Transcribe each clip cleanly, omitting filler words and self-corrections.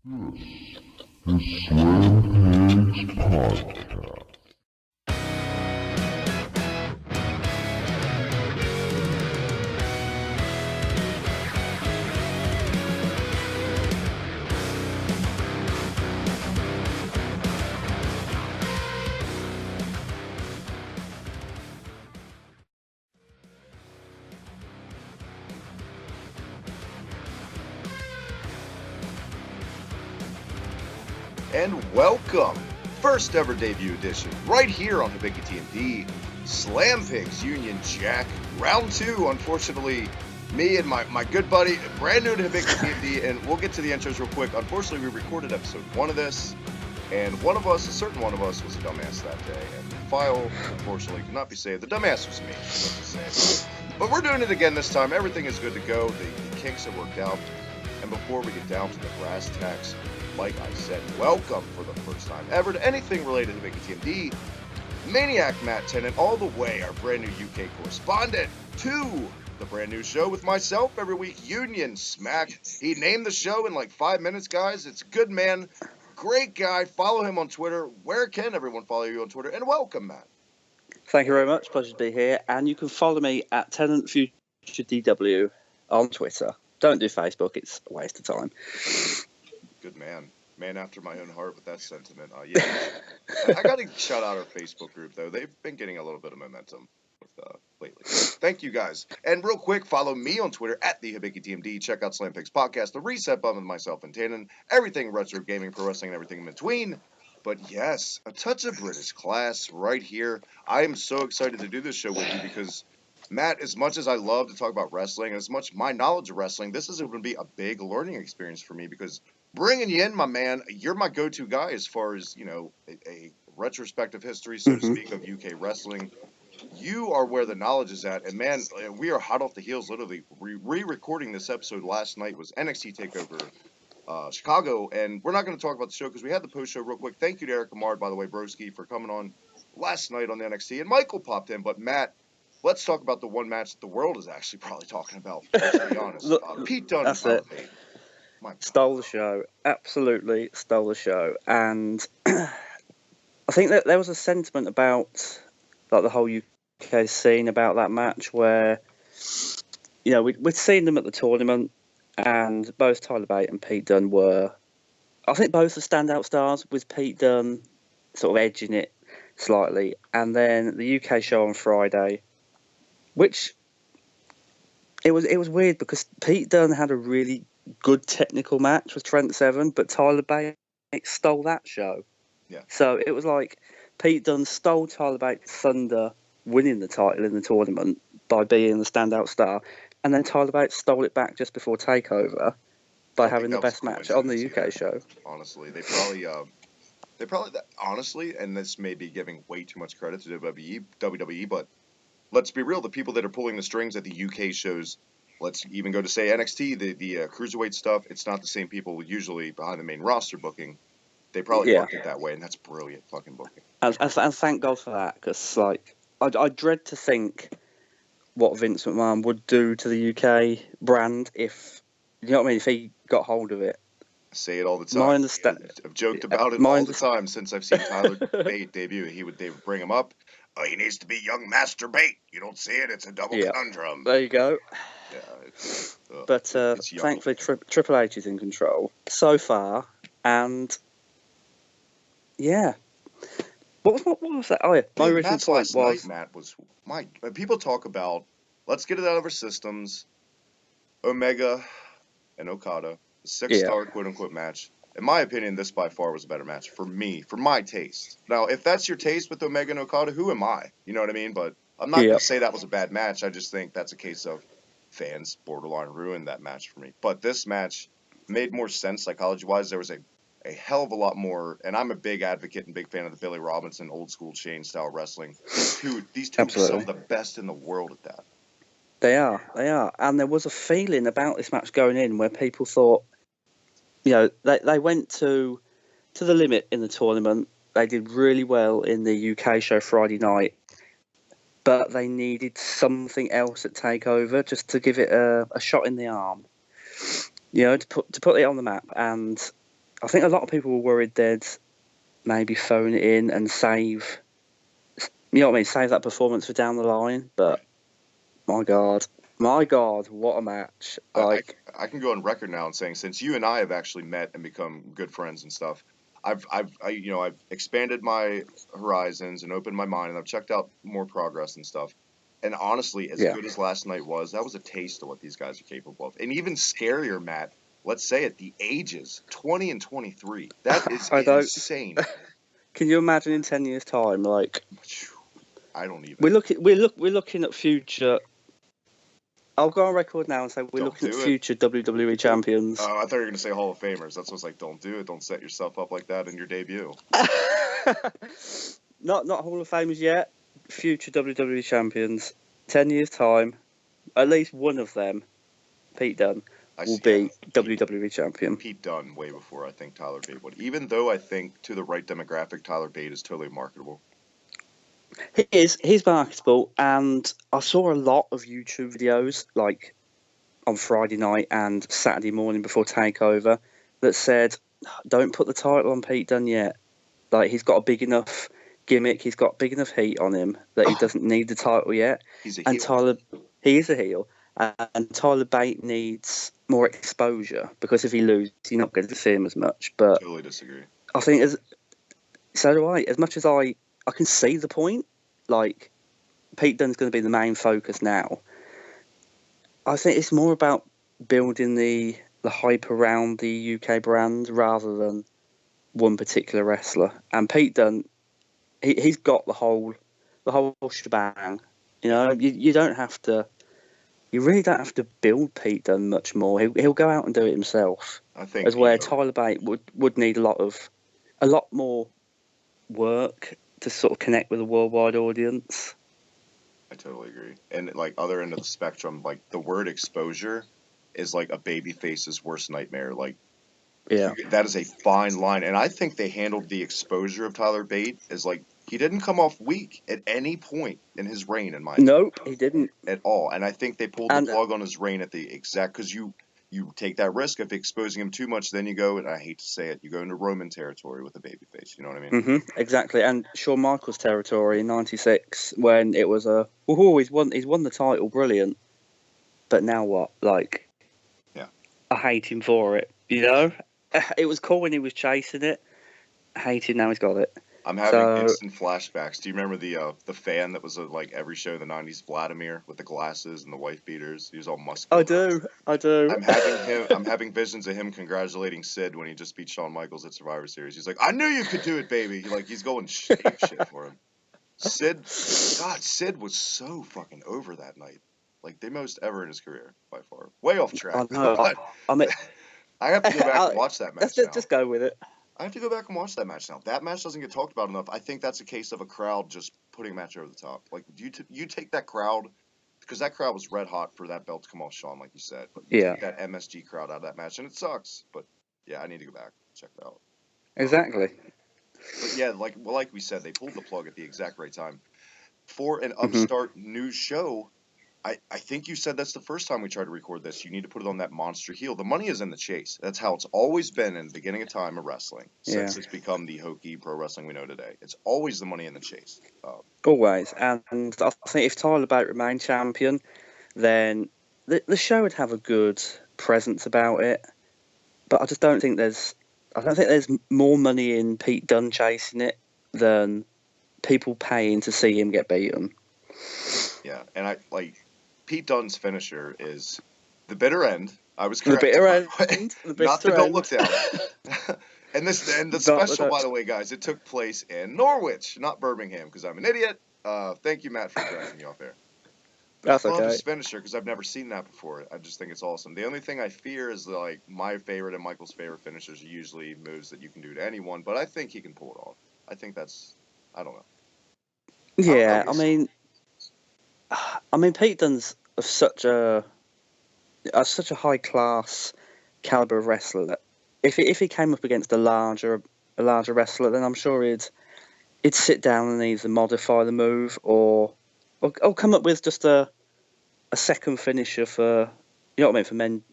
This is Slam Pigs Podcast. And welcome, first ever debut edition, right here on Hibiki TMD, Slam Pigs Union Jack, round 2, unfortunately, me and my good buddy, brand new to Hibiki TMD, and we'll get to the intros real quick. Unfortunately, we recorded episode 1 of this, and a certain one of us was a dumbass that day, and the file, unfortunately, could not be saved. The dumbass was me, let's just say. But we're doing it again this time. Everything is good to go. The kinks have worked out, and before we get down to the brass tacks, like I said, welcome for the first time ever to anything related to Hibiki TMD, Maniac Matt Tennant, all the way, our brand new UK correspondent, to the brand new show with myself every week, Union Smack. He named the show in like 5 minutes, guys. It's good, man. Great guy. Follow him on Twitter. Where can everyone follow you on Twitter? And welcome, Matt. Thank you very much. Pleasure to be here. And you can follow me at Tennant Future DW on Twitter. Don't do Facebook. It's a waste of time. Good man. Man after my own heart with that sentiment. Yeah. I got to shout out our Facebook group, though. They've been getting a little bit of momentum with, lately. Thank you, guys. And real quick, follow me on Twitter at the Hibiki TMD. Check out Slam Pigs Podcast, the reset button with myself and Tannen. Everything retro gaming, pro wrestling, and everything in between. But yes, a touch of British class right here. I am so excited to do this show with you because, Matt, as much as I love to talk about wrestling, and as much my knowledge of wrestling, this is going to be a big learning experience for me because bringing you in, my man, you're my go-to guy as far as, you know, a retrospective history, so to speak, of UK wrestling. You are where the knowledge is at, and man, we are hot off the heels, literally. Re-recording this episode last night was NXT TakeOver Chicago, and we're not going to talk about the show because we had the post-show real quick. Thank you to Eric Amard, by the way, broski, for coming on last night on the NXT, and Michael popped in, but Matt, let's talk about the one match that the world is actually probably talking about, to be honest. Pete Dunne. That's it. Stole the show. Absolutely stole the show. And I think that there was a sentiment about like the whole UK scene about that match where, you know, we'd seen them at the tournament and both Tyler Bate and Pete Dunne were, I think, both the standout stars, with Pete Dunne sort of edging it slightly. And then the UK show on Friday, which it was weird because Pete Dunne had a really good technical match with Trent Seven, but Tyler Bate stole that show. Yeah. So it was like Pete Dunne stole Tyler Bate's thunder, winning the title in the tournament by being the standout star, and then Tyler Bate stole it back just before TakeOver by having the best match on the UK show. Honestly, they probably honestly, and this may be giving way too much credit to WWE, but let's be real, the people that are pulling the strings at the UK shows, let's even go to say NXT, the cruiserweight stuff, it's not the same people usually behind the main roster booking. They probably booked it that way, and that's brilliant fucking booking. And thank God for that, because like I dread to think what Vince McMahon would do to the UK brand if, you know what I mean, if he got hold of it. I say it all the time. I've joked about it all the time since I've seen Tyler Bate debut. They would bring him up. Oh, he needs to be young Master Bate. You don't see it. It's a double conundrum. There you go. Yeah, but thankfully, Triple H is in control so far, and yeah. What was that? Oh yeah, my original point was Matt was when people talk about, let's get it out of our systems, Omega and Okada, the 6-star quote unquote match. In my opinion, this by far was a better match for me, for my taste. Now, if that's your taste with Omega and Okada, who am I? You know what I mean? But I'm not going to say that was a bad match. I just think that's a case of fans borderline ruined that match for me. But this match made more sense psychology-wise. There was a hell of a lot more, and I'm a big advocate and big fan of the Billy Robinson old school chain style wrestling. These two are some of the best in the world at that. They are. And there was a feeling about this match going in where people thought, you know, they went to the limit in the tournament. They did really well in the UK show Friday night, but they needed something else at TakeOver just to give it a shot in the arm, you know, to put it on the map. And I think a lot of people were worried they'd maybe phone it in and save, you know what I mean, save that performance for down the line. But my God, what a match! Like, I can go on record now and saying, since you and I have actually met and become good friends and stuff, I've expanded my horizons and opened my mind, and I've checked out more progress and stuff. And honestly, as Yeah. good as last night was, that was a taste of what these guys are capable of. And even scarier, Matt, let's say it, the ages, 20 and 23. That is I don't- insane. can you imagine in 10 years' time? Like, I don't even. we're looking at future. I'll go on record now and say we're Don't looking at do it. future WWE champions. I thought you were going to say Hall of Famers. That's what's like, don't do it. Don't set yourself up like that in your debut. Not Hall of Famers yet. Future WWE champions. 10 years' time, at least one of them, Pete Dunne, will be WWE champion. Pete Dunne way before I think Tyler Bate would. Even though I think to the right demographic, Tyler Bate is totally marketable. He's marketable, and I saw a lot of YouTube videos, like on Friday night and Saturday morning before TakeOver, that said, don't put the title on Pete Dunne yet. Like, he's got a big enough gimmick, he's got big enough heat on him that he doesn't need the title yet. He's a And heel. he is a heel, and Tyler Bate needs more exposure, because if he loses, you're not going to see him as much. But Totally disagree. I think, so do I. As much as I can see the point, like, Pete Dunne's going to be the main focus now. I think it's more about building the hype around the UK brand rather than one particular wrestler. And Pete Dunne, he's got the whole shebang. You know, you don't have to. You really don't have to build Pete Dunne much more. He'll go out and do it himself. I think As where Tyler Bate would need a lot more work to sort of connect with a worldwide audience. I totally agree. And like other end of the spectrum, like the word exposure is like a babyface's worst nightmare. Like, Yeah. that is a fine line. And I think they handled the exposure of Tyler Bate as like, he didn't come off weak at any point in his reign, in my opinion. Nope, he didn't. At all. And I think they pulled the plug on his reign at the exact, because you take that risk of exposing him too much, then you go, and I hate to say it, you go into Roman territory with a babyface. You know what I mean? Mm-hmm, exactly. And Shawn Michaels' territory in '96, when it was he's won the title, brilliant. But now what? Like, yeah, I hate him for it. You know, it was cool when he was chasing it. I hate it now he's got it. I'm having instant flashbacks. Do you remember the fan that was like every show in the '90s, Vladimir, with the glasses and the wife beaters? He was all muscular. I do. I'm having visions of him congratulating Sid when he just beat Shawn Michaels at Survivor Series. He's like, "I knew you could do it, baby." He's going ape shit for him. Sid was so fucking over that night. Like, the most ever in his career by far. Way off track. I know. I mean, I have to go back and watch that match now. Just go with it. I have to go back and watch that match now. That match doesn't get talked about enough. I think that's a case of a crowd just putting a match over the top. Like, you take that crowd, because that crowd was red hot for that belt to come off Shawn, like you said. But you take that MSG crowd out of that match, and it sucks. But yeah, I need to go back and check it out. Exactly. But yeah, like we said, they pulled the plug at the exact right time. For an upstart new show, I think you said that's the first time we tried to record this. You need to put it on that monster heel. The money is in the chase. That's how it's always been in the beginning of time of wrestling, since it's become the hokey pro wrestling we know today. It's always the money in the chase. Always. And I think if Tyler Bate remained champion, then the show would have a good presence about it. But I just don't think there's more money in Pete Dunne chasing it than people paying to see him get beaten. Yeah, and Pete Dunne's finisher is the bitter end. I was correct. The bitter end. Not the don't look down. and the special, by the way, guys, it took place in Norwich, not Birmingham, because I'm an idiot. Thank you, Matt, for correcting me off there. That's I love okay. his finisher because I've never seen that before. I just think it's awesome. The only thing I fear is like my favorite and Michael's favorite finishers are usually moves that you can do to anyone, but I think he can pull it off. I think that's, I don't know. Yeah, I mean, Pete Dunne's such a high class caliber of wrestler that if he came up against a larger wrestler, then I'm sure he'd sit down and either modify the move or come up with just a second finisher for, you know what I mean, for men.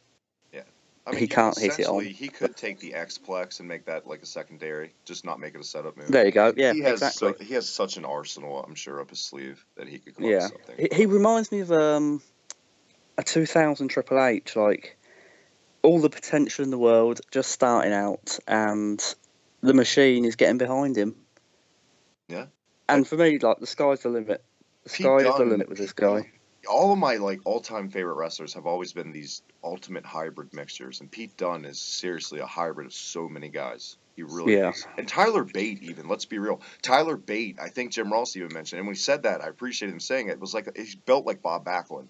Yeah. I mean, he can't hit it on. he could take the X-Plex and make that like a secondary, just not make it a setup move. There you go. Yeah, He has exactly. he has such an arsenal, I'm sure, up his sleeve that he could come up Yeah, with something. he reminds me of a 2000 Triple H, like all the potential in the world, just starting out, and the machine is getting behind him. Yeah. And for me, like the sky's the limit. The sky is the limit with this guy. All of my like all-time favorite wrestlers have always been these ultimate hybrid mixtures, and Pete Dunne is seriously a hybrid of so many guys. He really is. And Tyler Bate, even, let's be real. Tyler Bate, I think Jim Ross even mentioned, and when he said that, I appreciate him saying it. It was like he's built like Bob Backlund,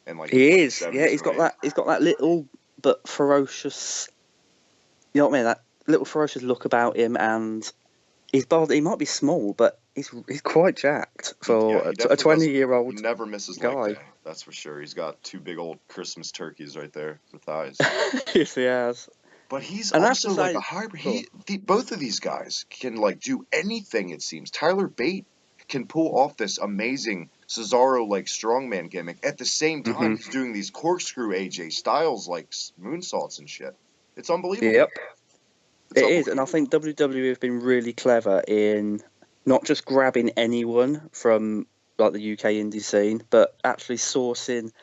and like he is. Yeah, he's got that little but ferocious. You know what I mean? That little ferocious look about him, and he's bold. He might be small, but he's quite jacked for a 20-year-old. He never misses guy. Leg day, that's for sure. He's got two big old Christmas turkeys right there for thighs. Yes, he has. But he's also like a hybrid. Both of these guys can like do anything. It seems Tyler Bate can pull off this amazing Cesaro like strongman gimmick. At the same time, he's doing these corkscrew AJ Styles like moonsaults and shit. It's unbelievable. Yep. It is, and I think WWE have been really clever in not just grabbing anyone from like the UK indie scene, but actually sourcing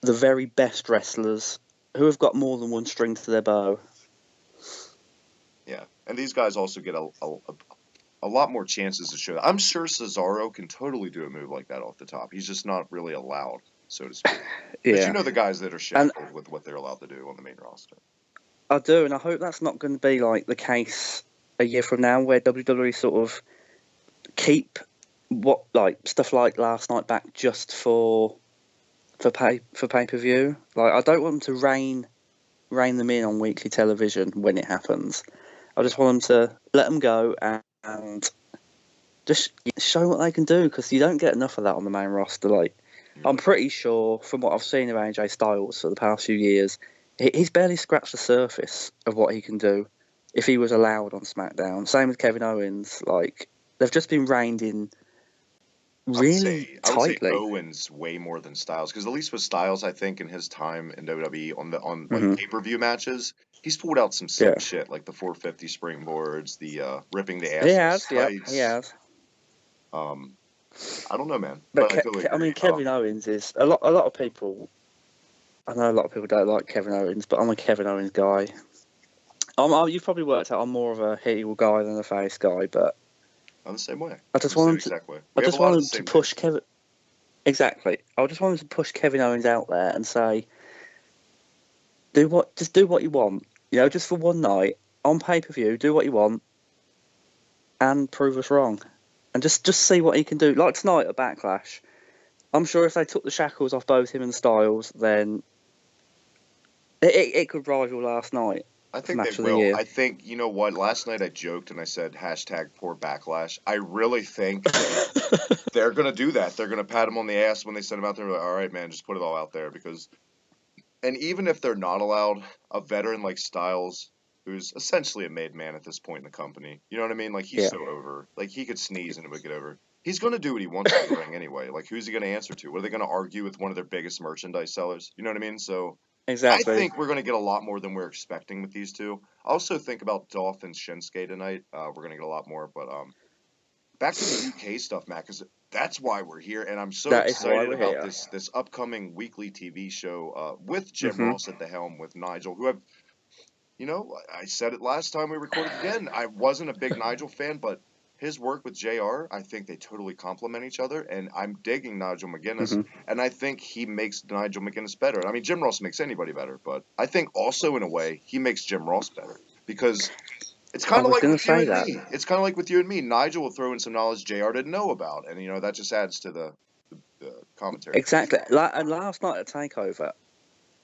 the very best wrestlers who have got more than one string to their bow. Yeah, and these guys also get a lot more chances to show that. I'm sure Cesaro can totally do a move like that off the top. He's just not really allowed, so to speak. Yeah. But you know the guys that are shackled with what they're allowed to do on the main roster. I do, and I hope that's not going to be like the case a year from now, where WWE sort of keep stuff like last night back just for pay-per-view. Like, I don't want them to rein them in on weekly television when it happens. I just want them to let them go and just show what they can do, because you don't get enough of that on the main roster. Like, I'm pretty sure from what I've seen of AJ Styles for the past few years, he's barely scratched the surface of what he can do if he was allowed on SmackDown. Same with Kevin Owens. Like, they've just been reined in really tightly. I would say Owens way more than Styles, because at least with Styles, I think in his time in WWE on like pay-per-view matches, he's pulled out some sick shit, like the 450 springboards, the ripping the ass. He has. I don't know, man. But I mean, Kevin Owens is a lot of people. I know a lot of people don't like Kevin Owens, but I'm a Kevin Owens guy. You've probably worked out I'm more of a heel guy than a face guy, but I'm the same way. I just want him to push Kevin. Exactly. I just want him to push Kevin Owens out there and say, just do what you want. You know, just for one night on pay-per-view, do what you want, and prove us wrong, and just see what he can do. Like tonight at Backlash, I'm sure if they took the shackles off both him and Styles, then it could rival last night. I think they will. I think, you know what, last night I joked and I said #poor Backlash. I really think they're going to do that. They're going to pat him on the ass when they send him out there. Like, all right, man, just put it all out there. And even if they're not allowed, a veteran like Styles, who's essentially a made man at this point in the company, you know what I mean? Like, he's so over. Like, he could sneeze and it would get over. He's going to do what he wants in the ring anyway. Like, who's he going to answer to? What are they going to argue with one of their biggest merchandise sellers? You know what I mean? So exactly. I think we're going to get a lot more than we're expecting with these two. I also think about Dolph and Shinsuke tonight. We're going to get a lot more. But back to the UK stuff, Matt, because that's why we're here. And I'm so excited about this upcoming weekly TV show with Jim Ross at the helm, with Nigel, who I said it last time we recorded again. I wasn't a big Nigel fan, but his work with JR, I think they totally complement each other, and I'm digging Nigel McGuinness, and I think he makes Nigel McGuinness better. I mean, Jim Ross makes anybody better, but I think also in a way he makes Jim Ross better, because it's kind of like with you and me. It's kind of like with you and me. Nigel will throw in some knowledge JR didn't know about, and that just adds to the commentary. Exactly. And last night at Takeover,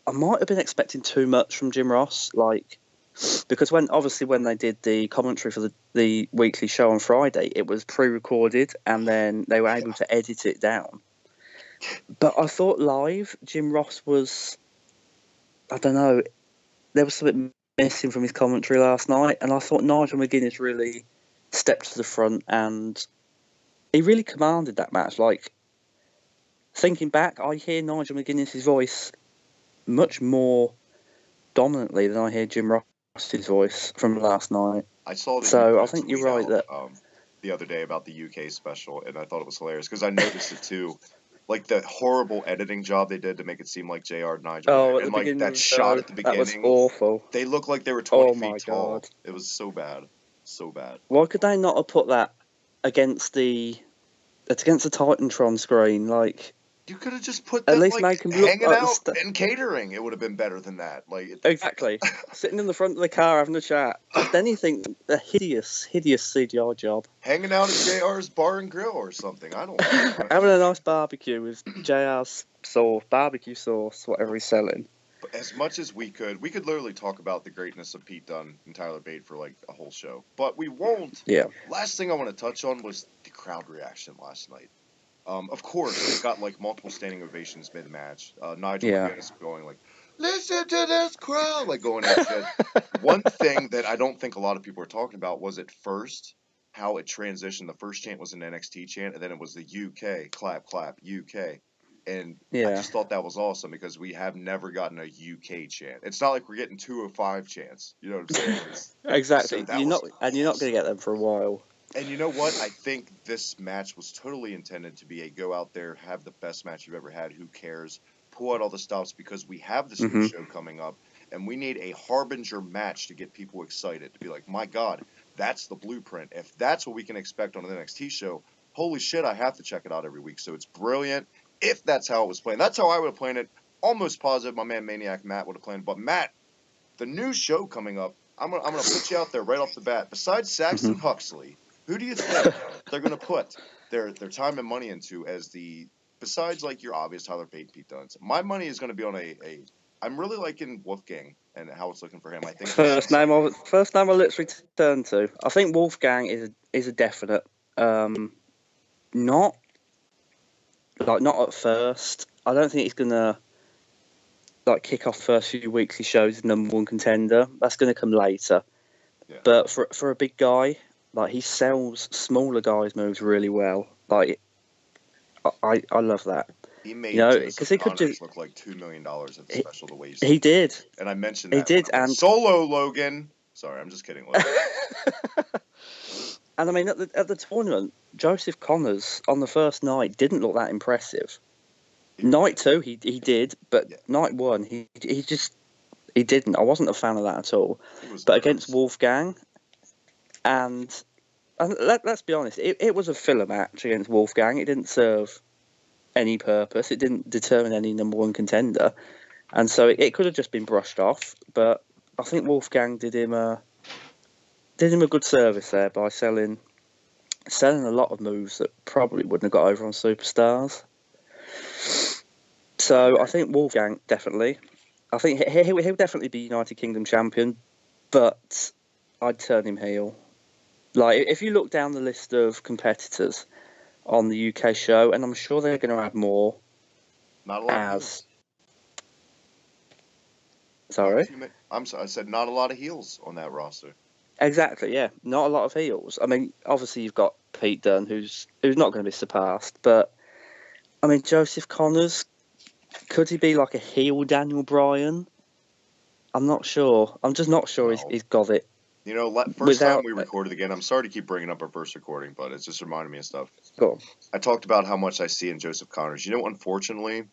I might have been expecting too much from Jim Ross, because when they did the commentary for the weekly show on Friday, it was pre-recorded and then they were able to edit it down. But I thought live, Jim Ross was, I don't know, there was something missing from his commentary last night, and I thought Nigel McGuinness really stepped to the front and he really commanded that match. Like, thinking back, I hear Nigel McGuinness's voice much more dominantly than I hear Jim Ross's voice from last night. I saw that. So I think you're right that the other day about the UK special, and I thought it was hilarious because I noticed it too. Like the horrible editing job they did to make it seem like JR and Nigel. Oh, and like that shot at the beginning. That was awful. They looked like they were 20 feet my tall. God. It was so bad. So bad. Why could they not have put that against the Titantron screen? Like, you could have just put at them, least like, make them look hanging like out and catering. It would have been better than that. Like exactly, sitting in the front of the car having a chat. Just anything, a hideous CGI job. Hanging out at JR's Bar and Grill or something. I don't know. Having a nice barbecue with JR's barbecue sauce, whatever he's selling. But as much as we could literally talk about the greatness of Pete Dunne and Tyler Bate for like a whole show. But we won't. Yeah. Last thing I want to touch on was the crowd reaction last night. Of course, it got like multiple standing ovations mid-match. Nigel McGuinness going like, "Listen to this crowd!" Like going at shit. One thing that I don't think a lot of people are talking about was at first how it transitioned. The first chant was an NXT chant, and then it was the UK clap clap UK. And I just thought that was awesome because we have never gotten a UK chant. It's not like we're getting 205 chants. You know what I'm saying? Exactly. So you're not going to get them for a while. And you know what? I think this match was totally intended to be a go out there, have the best match you've ever had. Who cares? Pull out all the stops because we have this new show coming up, and we need a harbinger match to get people excited. To be like, my God, that's the blueprint. If that's what we can expect on an NXT show, holy shit, I have to check it out every week. So it's brilliant. If that's how it was playing, that's how I would have played it. Almost positive my man Maniac Matt would have played. But Matt, the new show coming up, I'm gonna put you out there right off the bat. Besides Saxon Huxley, who do you think they're gonna put their time and money into as besides like your obvious Tyler Bate, Pete Dunne? My money is gonna be on I'm really liking Wolfgang and how it's looking for him. I think first name I'll let's return to. I think Wolfgang is a definite. Not at first. I don't think he's gonna like kick off the first few weeks he shows as number one contender. That's gonna come later. Yeah. But for a big guy, like he sells smaller guys' moves really well. Like I love that. He made because he could just look like $2 million at the special the way he did. And I mentioned that he did and solo Logan. Sorry, I'm just kidding. Logan. And I mean, at the tournament, Joseph Connors on the first night didn't look that impressive. Night two, he did, but night one, he didn't. I wasn't a fan of that at all. But against Wolfgang, and let's be honest, it was a filler match against Wolfgang. It didn't serve any purpose. It didn't determine any number one contender, and so it could have just been brushed off. But I think Wolfgang did him a good service there by selling a lot of moves that probably wouldn't have got over on Superstars. So I think Wolfgang definitely. I think he'll definitely be United Kingdom champion, but I'd turn him heel. Like if you look down the list of competitors on the UK show, and I'm sure they're going to add more. Not a lot. Of sorry, I'm sorry. I said not a lot of heels on that roster. Exactly, yeah. Not a lot of heels. I mean, obviously you've got Pete Dunne, who's not going to be surpassed, but I mean, Joseph Connors, could he be like a heel Daniel Bryan? I'm not sure. I'm just not sure he's got it. You know, first time we recorded again, I'm sorry to keep bringing up our first recording, but it's just reminding me of stuff. Go on. I talked about how much I see in Joseph Connors. You know, unfortunately,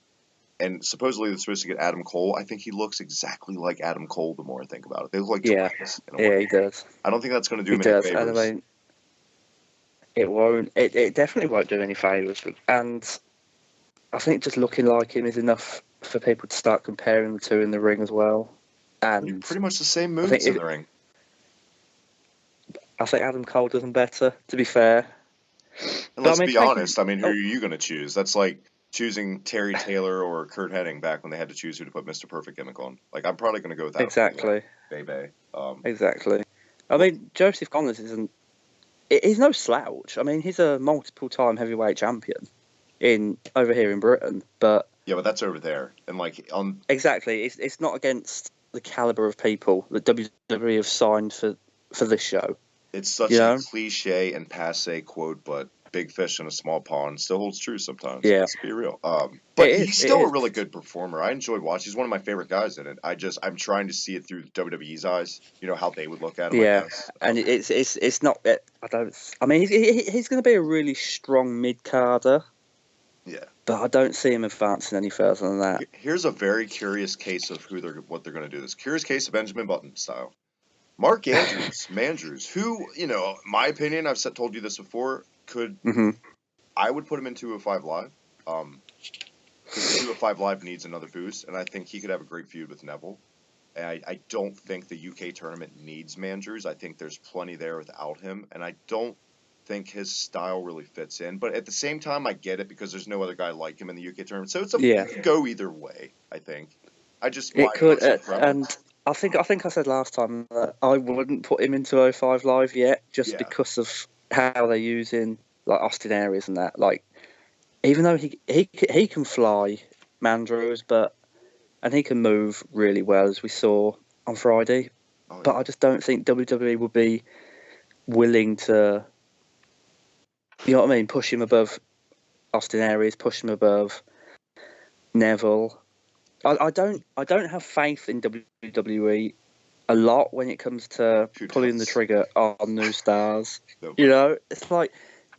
and supposedly they're supposed to get Adam Cole. I think he looks exactly like Adam Cole the more I think about it. They look like twins. Yeah, he does. I don't think that's going to do him any favors. I mean, it won't. It definitely won't do any favors. And I think just looking like him is enough for people to start comparing the two in the ring as well. And pretty much the same moves in the ring. I think Adam Cole does them better, to be fair. And let's be honest. I mean, who are you going to choose? That's like choosing Terry Taylor or Kurt Hennig back when they had to choose who to put Mr. Perfect gimmick on. Like, I'm probably going to go with that. Exactly. Baby. Exactly. I mean, Joseph Connors he's no slouch. I mean, he's a multiple-time heavyweight champion over here in Britain, but... Yeah, but that's over there. And, like, on... Exactly. It's not against the caliber of people that WWE have signed for this show. It's such a cliche and passe quote, but big fish in a small pond still holds true sometimes. Yeah. Let's be real. But It he's is, still it a is. really good performer. I enjoyed watching. He's one of my favorite guys in it. I'm trying to see it through WWE's eyes. You know how they would look at him. Yeah, I guess. and it's not. I mean, he's going to be a really strong mid carder. Yeah. But I don't see him advancing any further than that. Here's a very curious case of what they're going to do. This curious case of Benjamin Button style. Mark Mandrews, who, you know, my opinion, I've told you this before, I would put him in 205 Live. Because 205 Live needs another boost, and I think he could have a great feud with Neville. And I don't think the UK tournament needs Mandrews. I think there's plenty there without him, and I don't think his style really fits in. But at the same time, I get it because there's no other guy like him in the UK tournament. So it could go either way, I think. It could, and I think I said last time that I wouldn't put him into 205 Live yet, just because of how they're using like Austin Aries and that. Like, even though he can fly, Mandrews, and he can move really well, as we saw on Friday. Oh, yeah. But I just don't think WWE would be willing to, you know what I mean, push him above Austin Aries, push him above Neville. I don't have faith in WWE a lot when it comes to pulling the trigger on new stars. You know, it's like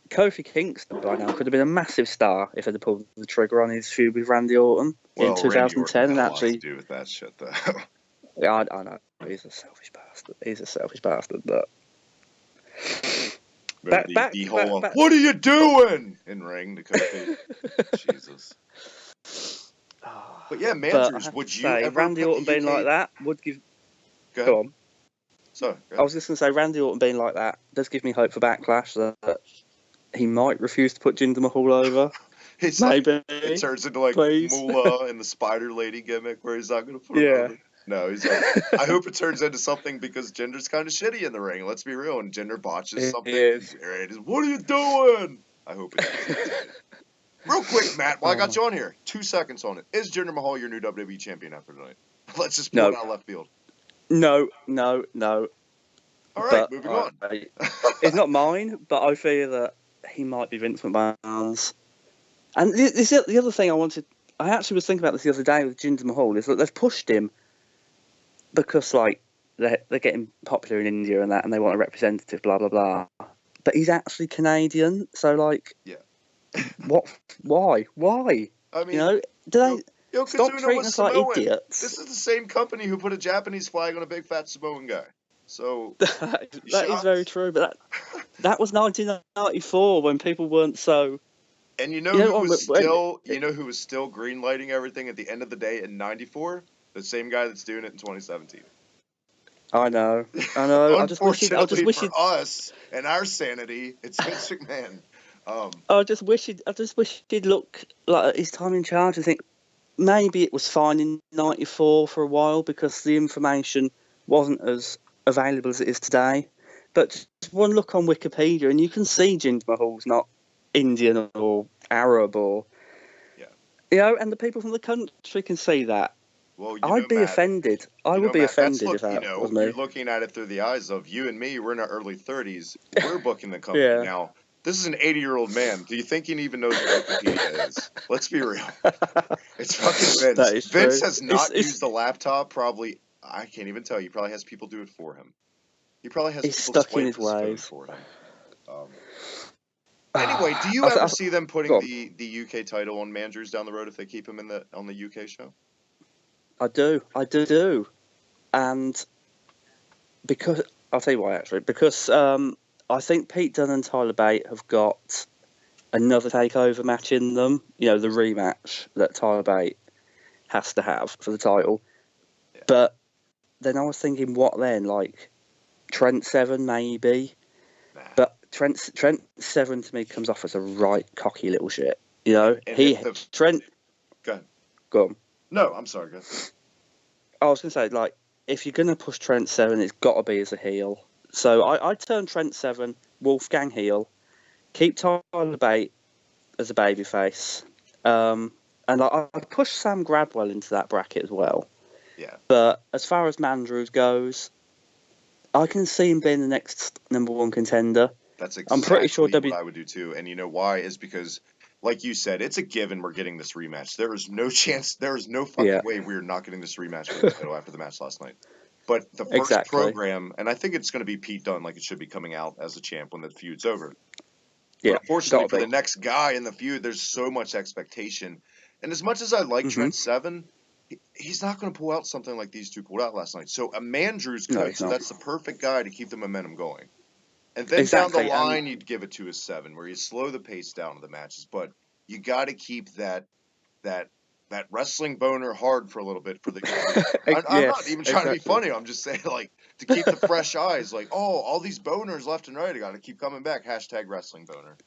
Kofi Kingston by now could have been a massive star if he'd pulled the trigger on his feud with Randy Orton in 2010. And actually, a lot to do with that shit, though. Yeah, I know he's a selfish bastard. But the whole "What are you doing?" in ring to Kofi. Jesus. But yeah, Mandrews, would you ever Randy Orton being like that would give? Go on. Sorry. I was just going to say Randy Orton being like that does give me hope for Backlash that he might refuse to put Jinder Mahal over. Maybe it turns into like Moolah and the Spider Lady gimmick where he's not going to put him over. No, he's like, I hope it turns into something because Jinder's kind of shitty in the ring. Let's be real, and Jinder botches something. What are you doing? I hope it does. Real quick, Matt, while I got you on here, 2 seconds on it. Is Jinder Mahal your new WWE champion after tonight? Let's just pull it out left field. No. All right, moving on. It's not mine, but I fear that he might be Vince McMahon's. And the other thing I actually was thinking about this the other day with Jinder Mahal, is that they've pushed him because, like, they're getting popular in India and that, and they want a representative, blah, blah, blah. But he's actually Canadian, so, like... Yeah. What? Why? I mean, you know, do they stop treating us like idiots? This is the same company who put a Japanese flag on a big fat Samoan guy. So that is very true. But that was 1994 when people weren't so. And you know who was still greenlighting everything at the end of the day in '94? The same guy that's doing it in 2017. I know. Unfortunately for us and our sanity, it's Vince McMahon. I just wish he'd look like at his time in charge and think maybe it was fine in '94 for a while because the information wasn't as available as it is today. But just one look on Wikipedia and you can see Jinder Mahal's not Indian or Arab or you know, and the people from the country can see that. Well, I'd be offended. I would be offended if that was me. You're looking at it through the eyes of you and me. We're in our early 30s. We're booking the company now. This is an 80-year-old man. Do you think he even knows what Wikipedia is? Let's be real. It's fucking Vince. Vince has not used the laptop probably, I can't even tell you. He probably has people do it for him. He probably has people stuck in his ways for him. Anyway, do you ever see them putting the UK title on Mandrews down the road if they keep him on the UK show? I do. And because, I'll tell you why actually. Because I think Pete Dunne and Tyler Bate have got another takeover match in them. You know, the rematch that Tyler Bate has to have for the title. Yeah. But then I was thinking, what then? Like, Trent Seven, maybe? Nah. But Trent Seven to me comes off as a right cocky little shit. You know? Trent... Go ahead. Go on. No, I'm sorry, go ahead. I was going to say, like, if you're going to push Trent Seven, it's got to be as a heel. So I'd turn Trent Seven, Wolfgang heel, keep Tyler Bate as a babyface, and I'd push Sam Gradwell into that bracket as well. Yeah. But as far as Mandrews goes, I can see him being the next #1 contender. That's I'm pretty sure exactly what I would do too. And you know why? Is because, like you said, it's a given we're getting this rematch. There is no chance, there is no fucking Yeah. way we're not getting this rematch with Ito after the match last night. But the first Exactly. program, and I think it's going to be Pete Dunne, like it should be coming out as a champ when the feud's over. Yeah, But unfortunately gotta for be. the next guy in the feud, there's so much expectation. And as much as I like Trent Seven, he's not going to pull out something like these two pulled out last night. So a Mandrews No, could. he's So not. that's the perfect guy to keep the momentum going. And then Exactly, down the and- line, you'd give it to a 7, where you slow the pace down of the matches. But you got to keep that wrestling boner hard for a little bit for the. I'm not Yes, even trying to be exactly. funny. I'm just saying, like, to keep the fresh eyes. Like, oh, all these boners left and right. I got to keep coming back. Hashtag wrestling boner.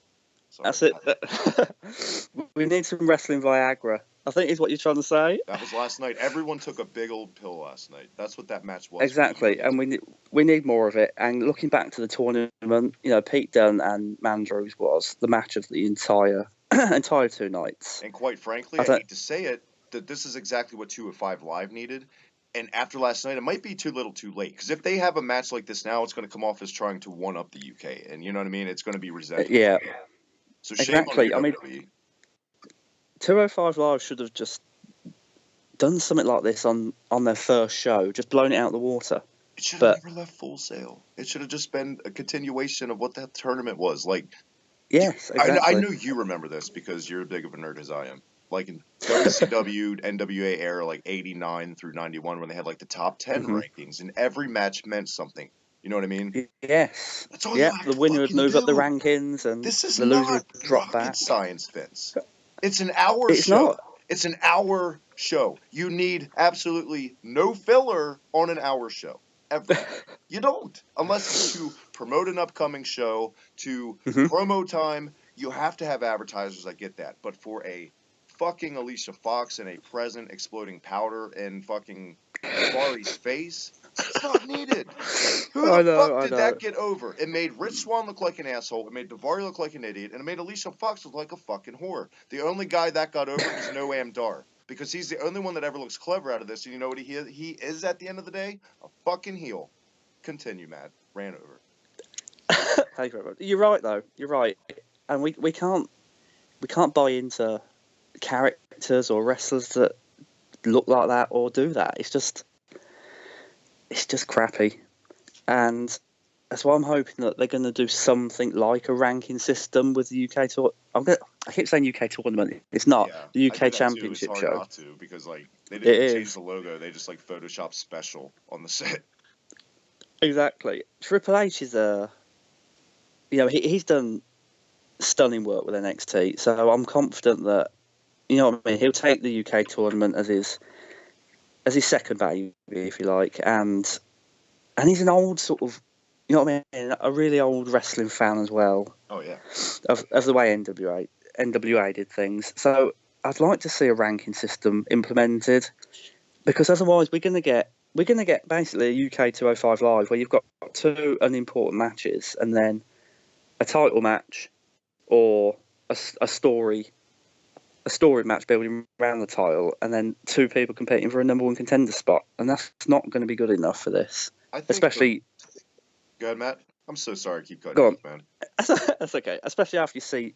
Sorry. That's it. We need some wrestling Viagra, I think is what you're trying to say. That was last night. Everyone took a big old pill last night. That's what that match was. Exactly, and we need more of it. And looking back to the tournament, you know, Pete Dunne and Mandrews was the match of the entire 2 nights. And quite frankly, I hate to say it, that this is exactly what 205 Live needed. And after last night, it might be too little too late. Because if they have a match like this now, it's going to come off as trying to one-up the UK. And you know what I mean? It's going to be resentful. Yeah. So shame on WWE. I mean, 205 Live should have just done something like this on their first show, just blown it out of the water. It should have never left Full Sail. It should have just been a continuation of what that tournament was. Like, yes, exactly. I know you remember this because you're as big of a nerd as I am. Like in WCW, NWA era, like 89 through 91, when they had like the top 10 rankings, and every match meant something. You know what I mean? Yes. That's all yeah, the winner would move up the rankings, and this is the loser not would drop rocket back. science, Vince. It's an hour show. Not. It's an hour show. You need absolutely no filler on an hour show. Ever. You don't. Unless it's to promote an upcoming show, to promo time. You have to have advertisers. I get that. But for a fucking Alicia Fox and a present exploding powder in fucking Bari's face, it's not needed. Who the fuck did that get over? It made Rich Swann look like an asshole. It made Davari look like an idiot. And it made Alicia Fox look like a fucking whore. The only guy that got over is Noam Dar. Because he's the only one that ever looks clever out of this. And you know what he is at the end of the day? A fucking heel. Continue, Matt. Ran over. Thank you very much. You're right, though. You're right. And we can't buy into characters or wrestlers that look like that or do that. It's just crappy. And that's why I'm hoping that they're going to do something like a ranking system with the UK tour. I keep saying UK tournament. It's not the UK Championship it's show. Hard not to, because like they didn't change the logo. They just like Photoshop special on the set. Exactly. Triple H is he's done stunning work with NXT. So I'm confident that, you know what I mean, he'll take the UK tournament as his second baby, if you like, and he's an old sort of, you know what I mean, a really old wrestling fan as well. Oh yeah. Of the way NWA did things. So I'd like to see a ranking system implemented, because otherwise we're gonna get basically a UK 205 Live where you've got 2 unimportant matches and then a title match or a story match building around the title, and then 2 people competing for a number 1 contender spot, and that's not going to be good enough for this. Especially. Go ahead, Matt. I'm so sorry I keep cutting you off, man. That's okay. Especially after you see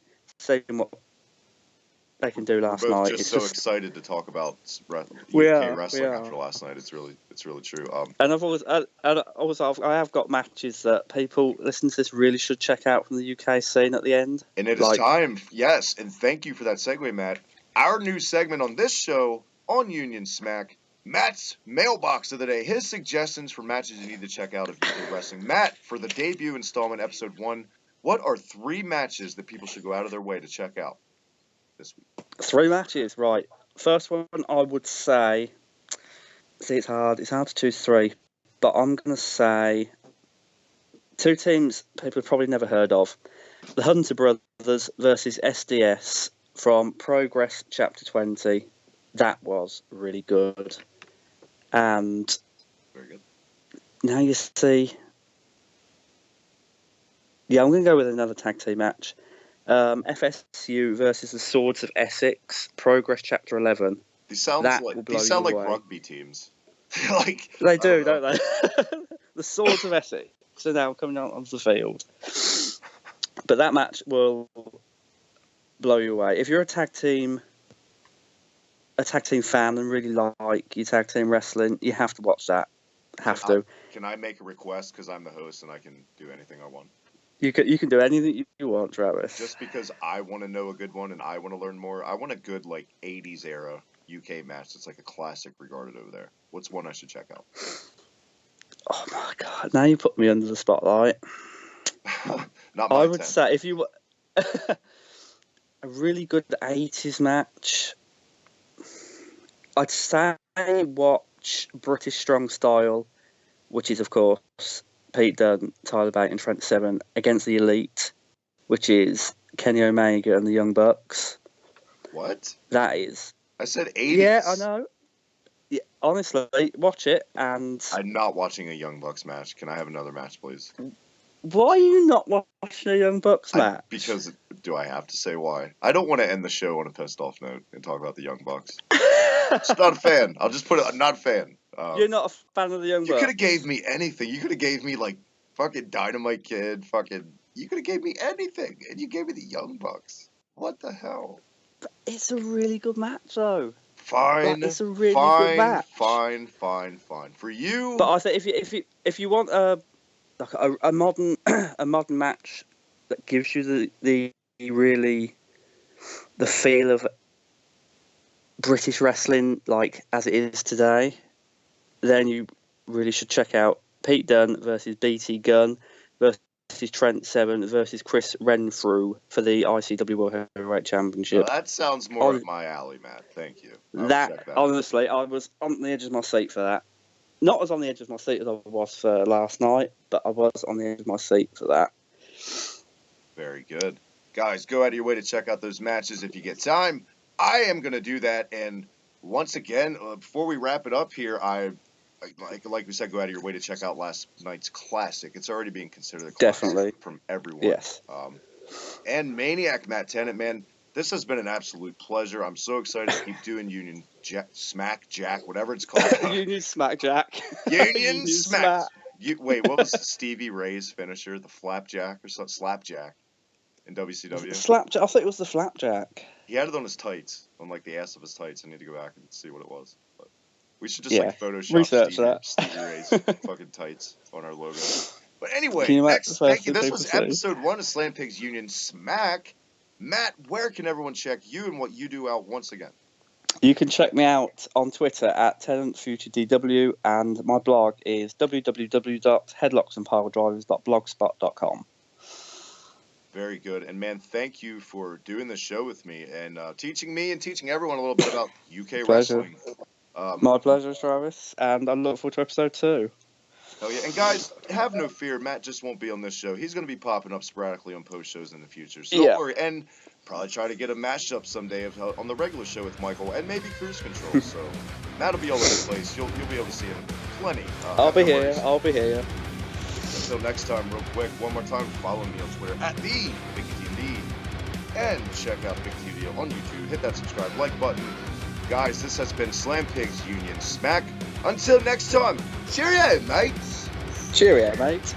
what they can do last night. We're just so excited to talk about UK wrestling after last night. It's really true. And I have got matches that people listening to this really should check out from the UK scene at the end. And it is time, yes, and thank you for that segue, Matt. Our new segment on this show on Union Smack, Matt's Mailbox of the Day. His suggestions for matches you need to check out of UK wrestling. Matt, for the debut installment, episode 1, what are 3 matches that people should go out of their way to check out this week? 3 matches, right. First one, I would say, it's hard to choose 3, but I'm going to say 2 teams people have probably never heard of. The Hunter Brothers versus SDS from Progress Chapter 20. That was really good. And very good. Now you see, I'm going to go with another tag team match. FSU versus the Swords of Essex, Progress Chapter 11. These sound like rugby teams. They do, don't they? The Swords of Essex are now coming out onto the field. But that match will blow you away. If you're a tag team fan and really like your tag team wrestling, you have to watch that. Can I make a request? Because I'm the host and I can do anything I want. You can do anything you want, Travis. Just because I want to know a good one and I want to learn more. I want a good, like, 80s era UK match that's like a classic regarded over there. What's one I should check out? Oh my god! Now you put me under the spotlight. Not my I would 10. say if you a really good 80s match, I'd say watch British Strong Style, which is of course Pete Dunne, Tyler Bate, and Trent Seven against the Elite, which is Kenny Omega and the Young Bucks. What? That is. I said 80s. Yeah, I know. Yeah, honestly, watch it and. I'm not watching a Young Bucks match. Can I have another match, please? Why are you not watching a Young Bucks match? Because, do I have to say why? I don't want to end the show on a pissed off note and talk about the Young Bucks. Just not a fan. I'll just put it, not a fan. You're not a fan of the Young Bucks? You could have gave me anything. You could have gave me, like, fucking Dynamite Kid, you could have gave me anything, and you gave me the Young Bucks. What the hell? It's a really good match, though. Fine. It's a really good match. Fine. For you. But I think if you want a modern a modern match that gives you the feel of British wrestling like as it is today, then you really should check out Pete Dunne versus BT Gunn versus Trent Seven versus Chris Renfrew for the ICW World Heavyweight Championship. That sounds more up my alley, Matt. Thank you. That honestly, I was on the edge of my seat for that. Not as on the edge of my seat as I was for last night, but I was on the edge of my seat for that. Very good. Guys, go out of your way to check out those matches if you get time. I am going to do that, and once again, before we wrap it up here, like we said, go out of your way to check out last night's classic. It's already being considered a classic Definitely from everyone. Yes. And Maniac Matt Tennant, man, this has been an absolute pleasure. I'm so excited to keep doing Union Smack Jack, whatever it's called. Union Smack Jack. Union Smack. Wait, what was Stevie Ray's finisher? The Flapjack or something? Slapjack in WCW? Slapjack. I thought it was the Flapjack. He had it on his tights, on like the ass of his tights. I need to go back and see what it was. But we should just like Photoshop Stevie Ray's fucking tights on our logo. But anyway, thank you. This was episode 1 of Slam Pigs Union Smack. Matt, where can everyone check you and what you do out once again? You can check me out on Twitter at TennantFutureDW, and my blog is www.headlocksandpiledrivers.blogspot.com. Very good. And man, thank you for doing the show with me and teaching me and teaching everyone a little bit about UK wrestling. My pleasure, Travis. And I look forward to episode 2. Hell yeah. And guys, have no fear. Matt just won't be on this show. He's going to be popping up sporadically on post shows in the future. So don't worry. And probably try to get a matchup someday on the regular show with Michael and maybe Cruise Control. So Matt will be all over the place. You'll be able to see him plenty. I'll be here. Until next time, real quick, one more time, follow me on Twitter at the Hibiki TMD, and check out Hibiki TV on YouTube. Hit that subscribe, like button. Guys, this has been Slam Pigs Union Smack. Until next time, cheerio, mates. Cheerio, mate.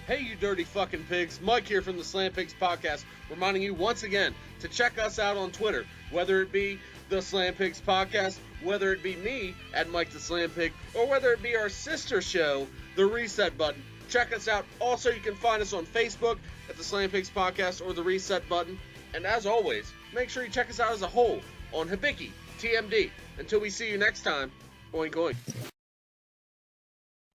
Hey, you dirty fucking pigs. Mike here from the Slam Pigs Podcast, reminding you once again to check us out on Twitter, whether it be the Slam Pigs Podcast, whether it be me at Mike the Slam Pig, or whether it be our sister show, The Reset Button. Check us out. Also, you can find us on Facebook at the Slam Pigs Podcast or The Reset Button. And as always, make sure you check us out as a whole on Hibiki TMD. Until we see you next time, oink oink.